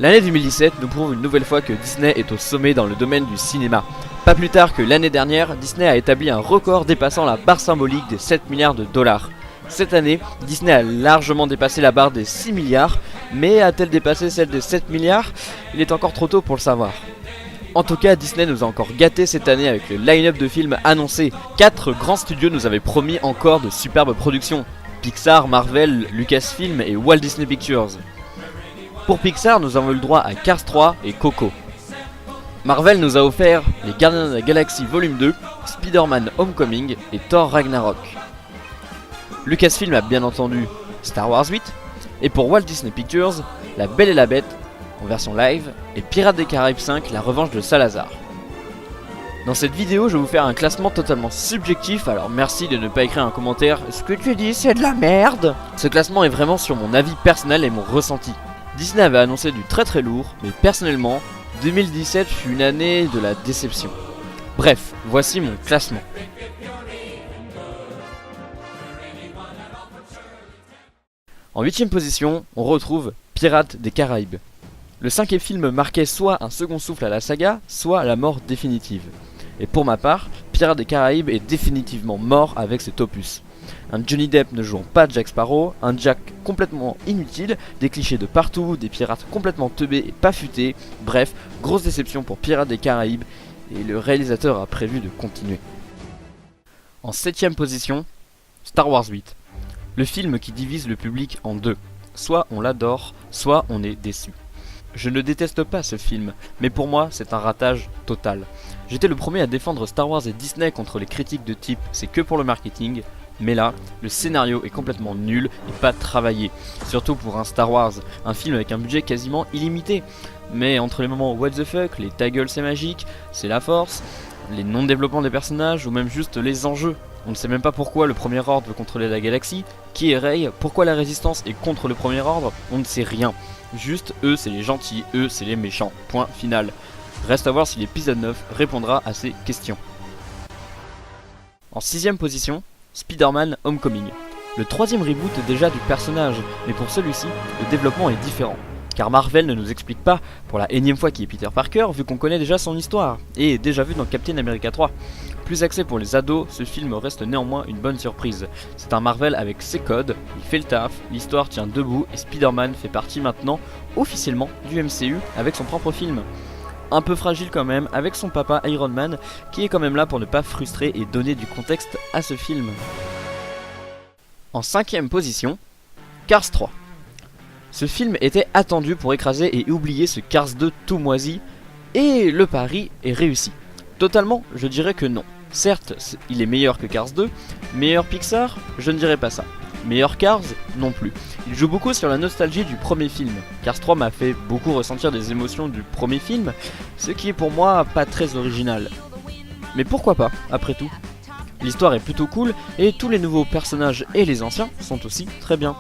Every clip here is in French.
L'année 2017 nous prouve une nouvelle fois que Disney est au sommet dans le domaine du cinéma. Pas plus tard que l'année dernière, Disney a établi un record dépassant la barre symbolique des 7 milliards de dollars. Cette année, Disney a largement dépassé la barre des 6 milliards, mais a-t-elle dépassé celle des 7 milliards? Il est encore trop tôt pour le savoir. En tout cas, Disney nous a encore gâtés cette année avec le line-up de films annoncés. 4 grands studios nous avaient promis encore de superbes productions. Pixar, Marvel, Lucasfilm et Walt Disney Pictures. Pour Pixar, nous avons eu le droit à Cars 3 et Coco. Marvel nous a offert les Gardiens de la Galaxie Volume 2, Spider-Man Homecoming et Thor Ragnarok. Lucasfilm a bien entendu Star Wars 8, et pour Walt Disney Pictures, La Belle et la Bête en version live et Pirates des Caraïbes 5, La Revanche de Salazar. Dans cette vidéo, je vais vous faire un classement totalement subjectif, alors merci de ne pas écrire un commentaire « Ce que tu dis c'est de la merde !» Ce classement est vraiment sur mon avis personnel et mon ressenti. Disney avait annoncé du très lourd, mais personnellement, 2017 fut une année de la déception. Bref, voici mon classement. En 8ème position, on retrouve Pirates des Caraïbes. Le 5e film marquait soit un second souffle à la saga, soit la mort définitive. Et pour ma part, Pirates des Caraïbes est définitivement mort avec cet opus. Un Johnny Depp ne jouant pas Jack Sparrow, un Jack complètement inutile, des clichés de partout, des pirates complètement teubés et pas futés, bref, grosse déception pour Pirates des Caraïbes, et le réalisateur a prévu de continuer. En 7ème position, Star Wars 8. Le film qui divise le public en deux. Soit on l'adore, soit on est déçu. Je ne déteste pas ce film, mais pour moi c'est un ratage total. J'étais le premier à défendre Star Wars et Disney contre les critiques de type c'est que pour le marketing, mais là, le scénario est complètement nul et pas travaillé. Surtout pour un Star Wars, un film avec un budget quasiment illimité. Mais entre les moments what the fuck, les ta gueule c'est magique, c'est la force, les non-développements des personnages ou même juste les enjeux. On ne sait même pas pourquoi le Premier Ordre veut contrôler la galaxie, qui est Rey, pourquoi la Résistance est contre le Premier Ordre, on ne sait rien. Juste, eux c'est les gentils, eux c'est les méchants, point final. Reste à voir si l'épisode 9 répondra à ces questions. En 6ème position, Spider-Man Homecoming. Le 3e reboot déjà du personnage, mais pour celui-ci, le développement est différent. Car Marvel ne nous explique pas pour la énième fois qui est Peter Parker, vu qu'on connaît déjà son histoire, et est déjà vu dans Captain America 3. Plus axé pour les ados, ce film reste néanmoins une bonne surprise. C'est un Marvel avec ses codes, il fait le taf, l'histoire tient debout, et Spider-Man fait partie maintenant, officiellement, du MCU avec son propre film. Un peu fragile quand même, avec son papa Iron Man, qui est quand même là pour ne pas frustrer et donner du contexte à ce film. En 5ème position, Cars 3. Ce film était attendu pour écraser et oublier ce Cars 2 tout moisi, et le pari est réussi. Totalement, je dirais que non. Certes, il est meilleur que Cars 2, meilleur Pixar, je ne dirais pas ça. Meilleur Cars, non plus. Il joue beaucoup sur la nostalgie du premier film. Cars 3 m'a fait beaucoup ressentir des émotions du premier film, ce qui est pour moi pas très original. Mais pourquoi pas, après tout. L'histoire est plutôt cool, et tous les nouveaux personnages et les anciens sont aussi très bien.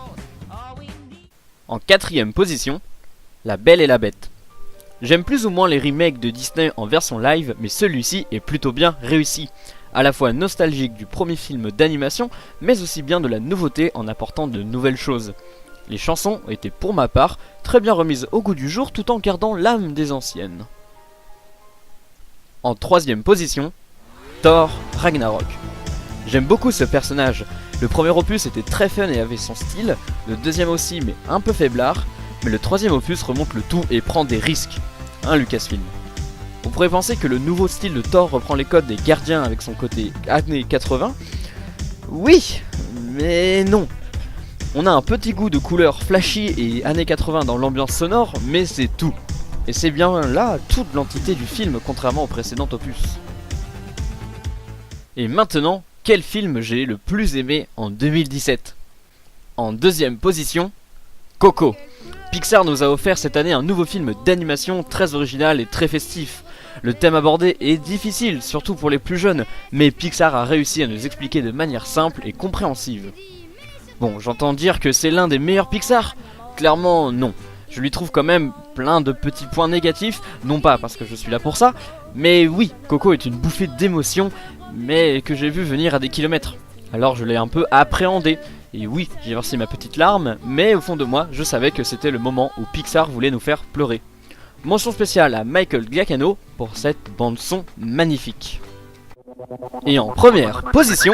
En 4ème position, La Belle et la Bête. J'aime plus ou moins les remakes de Disney en version live, mais celui-ci est plutôt bien réussi. À la fois nostalgique du premier film d'animation, mais aussi bien de la nouveauté en apportant de nouvelles choses. Les chansons étaient pour ma part très bien remises au goût du jour tout en gardant l'âme des anciennes. En 3ème position, Thor Ragnarok. J'aime beaucoup ce personnage. Le premier opus était très fun et avait son style, le deuxième aussi mais un peu faiblard, mais le 3e opus remonte le tout et prend des risques. Lucasfilm. On pourrait penser que le nouveau style de Thor reprend les codes des Gardiens avec son côté années 80. Oui, mais non. On a un petit goût de couleur flashy et années 80 dans l'ambiance sonore, mais c'est tout. Et c'est bien là toute l'entité du film contrairement au précédent opus. Et maintenant, quel film j'ai le plus aimé en 2017 ? En 2ème position, Coco. Pixar nous a offert cette année un nouveau film d'animation très original et très festif. Le thème abordé est difficile, surtout pour les plus jeunes, mais Pixar a réussi à nous expliquer de manière simple et compréhensive. Bon, j'entends dire que c'est l'un des meilleurs Pixar ? Clairement non. Je lui trouve quand même plein de petits points négatifs, non pas parce que je suis là pour ça, mais oui, Coco est une bouffée d'émotion, mais que j'ai vu venir à des kilomètres. Alors je l'ai un peu appréhendé. Et oui, j'ai versé ma petite larme, mais au fond de moi, je savais que c'était le moment où Pixar voulait nous faire pleurer. Mention spéciale à Michael Giacchino pour cette bande son magnifique. Et en première position,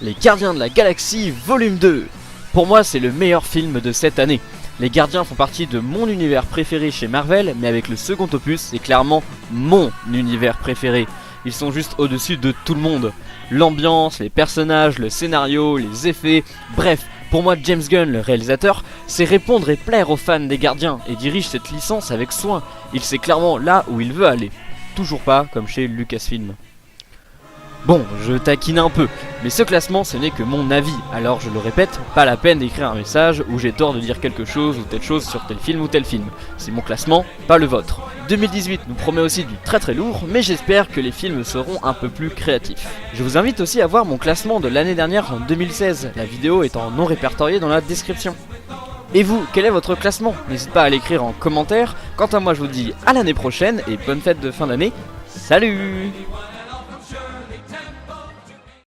Les Gardiens de la Galaxie Volume 2. Pour moi, c'est le meilleur film de cette année. Les Gardiens font partie de mon univers préféré chez Marvel, mais avec le second opus, c'est clairement mon univers préféré. Ils sont juste au-dessus de tout le monde. L'ambiance, les personnages, le scénario, les effets, bref, pour moi James Gunn, le réalisateur, sait répondre et plaire aux fans des Gardiens et dirige cette licence avec soin. Il sait clairement là où il veut aller. Toujours pas comme chez Lucasfilm. Bon, je taquine un peu, mais ce classement ce n'est que mon avis, alors je le répète, pas la peine d'écrire un message où j'ai tort de dire quelque chose ou telle chose sur tel film ou tel film. C'est mon classement, pas le vôtre. 2018 nous promet aussi du très lourd, mais j'espère que les films seront un peu plus créatifs. Je vous invite aussi à voir mon classement de l'année dernière en 2016, la vidéo étant non répertoriée dans la description. Et vous, quel est votre classement? N'hésitez pas à l'écrire en commentaire. Quant à moi, je vous dis à l'année prochaine et bonne fête de fin d'année. Salut!